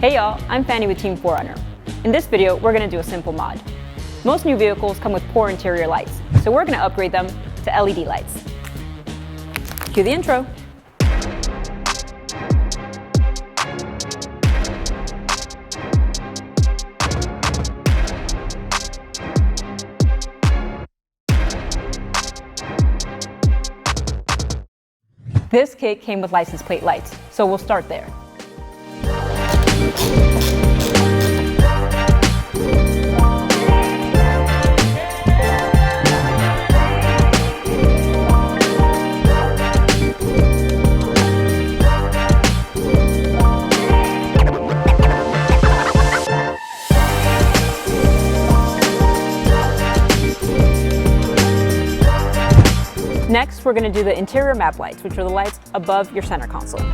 Hey y'all, I'm Fanny with Team 4Runner. In this video, we're going to do a simple mod. Most new vehicles come with poor interior lights, so we're going to upgrade them to LED lights. Cue the intro. This kit came with license plate lights, so we'll start there. Next, we're going to do the interior map lights, which are the lights above your center console.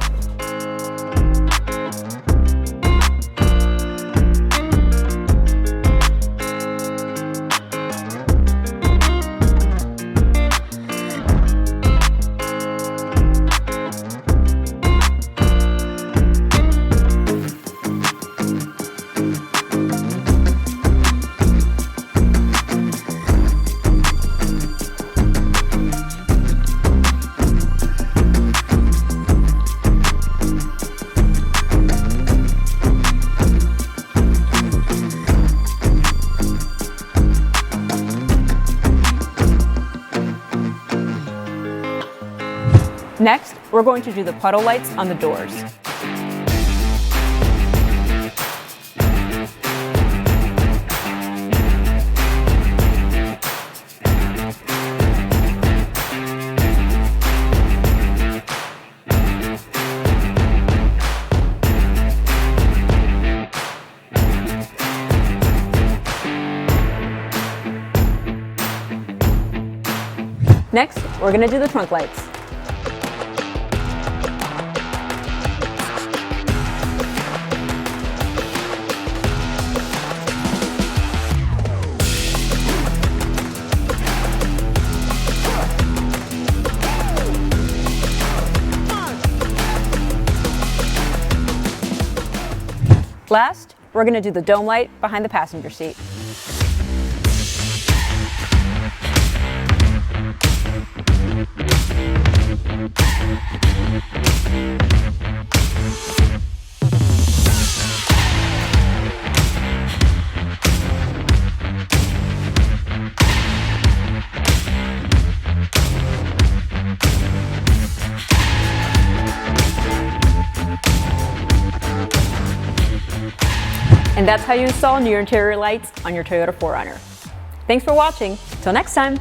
Next, we're going to do the puddle lights on the doors. Next, we're going to do the trunk lights. Last, we're going to do the dome light behind the passenger seat. And that's how you install new interior lights on your Toyota 4Runner. Thanks for watching. Till next time.